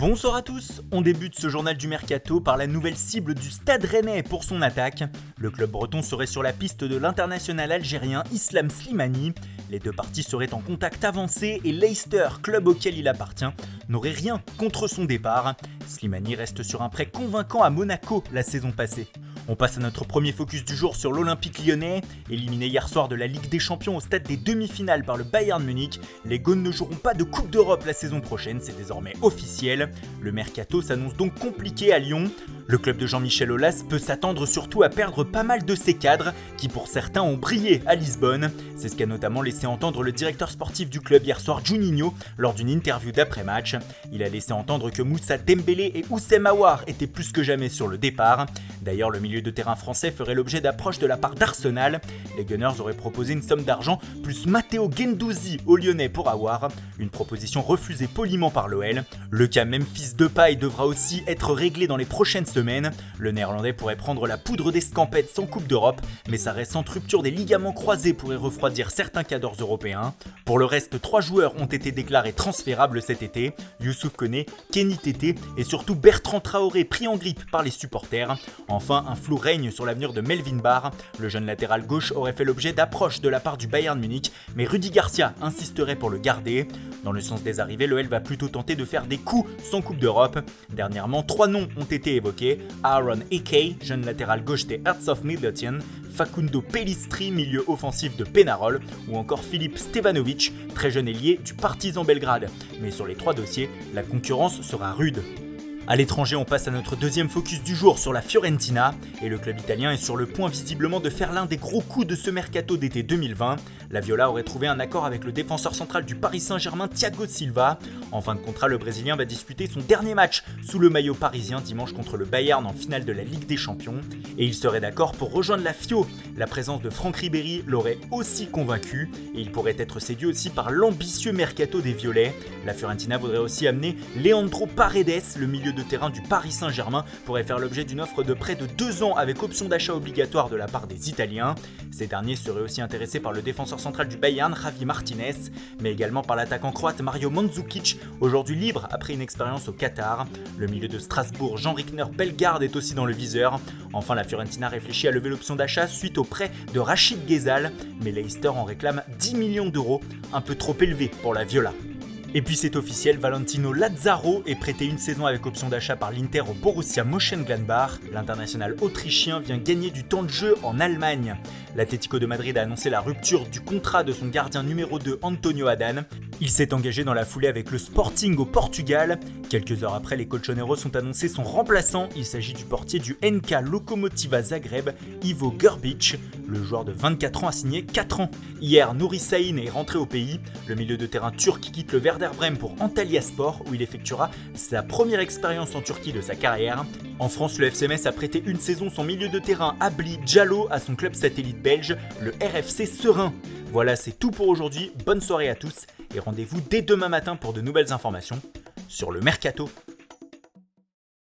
Bonsoir à tous, on débute ce journal du Mercato par la nouvelle cible du Stade Rennais pour son attaque. Le club breton serait sur la piste de l'international algérien Islam Slimani. Les deux parties seraient en contact avancé et Leicester, club auquel il appartient, n'aurait rien contre son départ. Slimani reste sur un prêt convaincant à Monaco la saison passée. On passe à notre premier focus du jour sur l'Olympique lyonnais. Éliminé hier soir de la Ligue des Champions au stade des demi-finales par le Bayern Munich, les Gaunes ne joueront pas de Coupe d'Europe la saison prochaine, c'est désormais officiel. Le mercato s'annonce donc compliqué à Lyon. Le club de Jean-Michel Aulas peut s'attendre surtout à perdre pas mal de ses cadres, qui pour certains ont brillé à Lisbonne. C'est ce qu'a notamment laissé entendre le directeur sportif du club hier soir, Juninho, lors d'une interview d'après-match. Il a laissé entendre que Moussa Dembélé et Houssem Aouar étaient plus que jamais sur le départ. D'ailleurs, le milieu de terrain français ferait l'objet d'approches de la part d'Arsenal. Les Gunners auraient proposé une somme d'argent plus Matteo Guendouzi aux Lyonnais pour Aouar, une proposition refusée poliment par l'OL. Le cas Memphis Depay devra aussi être réglé dans les prochaines semaines. Le Néerlandais pourrait prendre la poudre d'escampette sans Coupe d'Europe, mais sa récente rupture des ligaments croisés pourrait refroidir certains cadors européens. Pour le reste, 3 joueurs ont été déclarés transférables cet été: Youssouf Koné, Kenny Tété et surtout Bertrand Traoré, pris en grippe par les supporters. Enfin, un flou règne sur l'avenir de Melvin Barr. Le jeune latéral gauche aurait fait l'objet d'approches de la part du Bayern Munich, mais Rudy Garcia insisterait pour le garder. Dans le sens des arrivées, l'OL va plutôt tenter de faire des coups sans Coupe d'Europe. Dernièrement, 3 noms ont été évoqués: Aaron Eke, jeune latéral gauche des Hearts of Midlothian, Facundo Pellistri, milieu offensif de Pénarol, ou encore Filip Stevanovic, très jeune ailier du Partizan Belgrade. Mais sur les 3 dossiers, la concurrence sera rude. À l'étranger, on passe à notre deuxième focus du jour sur la Fiorentina, et le club italien est sur le point visiblement de faire l'un des gros coups de ce mercato d'été 2020. La Viola aurait trouvé un accord avec le défenseur central du Paris Saint-Germain, Thiago Silva. En fin de contrat, le Brésilien va disputer son dernier match sous le maillot parisien dimanche contre le Bayern en finale de la Ligue des Champions, et il serait d'accord pour rejoindre la Fio. La présence de Franck Ribéry l'aurait aussi convaincu, et il pourrait être séduit aussi par l'ambitieux mercato des Violets. La Fiorentina voudrait aussi amener Leandro Paredes, le milieu de terrain du Paris Saint-Germain, pourrait faire l'objet d'une offre de près de 2 ans avec option d'achat obligatoire de la part des Italiens. Ces derniers seraient aussi intéressés par le défenseur central du Bayern, Javi Martinez, mais également par l'attaquant croate Mario Mandzukic, aujourd'hui libre après une expérience au Qatar. Le milieu de Strasbourg, Jean Rickner Bellegarde, est aussi dans le viseur. Enfin, la Fiorentina réfléchit à lever l'option d'achat suite au prêt de Rachid Ghezal, mais Leicester en réclame 10 millions d'euros, un peu trop élevé pour la Viola. Et puis c'est officiel, Valentino Lazaro est prêté une saison avec option d'achat par l'Inter au Borussia Mönchengladbach. L'international autrichien vient gagner du temps de jeu en Allemagne. L'Atlético de Madrid a annoncé la rupture du contrat de son gardien numéro 2 Antonio Adan. Il s'est engagé dans la foulée avec le Sporting au Portugal. Quelques heures après, les colchoneros ont annoncé son remplaçant. Il s'agit du portier du NK Lokomotiva Zagreb, Ivo Grbić. Le joueur de 24 ans a signé 4 ans. Hier, Nuri Sahin est rentré au pays. Le milieu de terrain turc quitte le Werder Brême pour Antalyaspor, où il effectuera sa première expérience en Turquie de sa carrière. En France, le FC Metz a prêté une saison son milieu de terrain Abli Diallo à son club satellite belge, le RFC Serein. Voilà, c'est tout pour aujourd'hui. Bonne soirée à tous et rendez-vous dès demain matin pour de nouvelles informations sur le Mercato.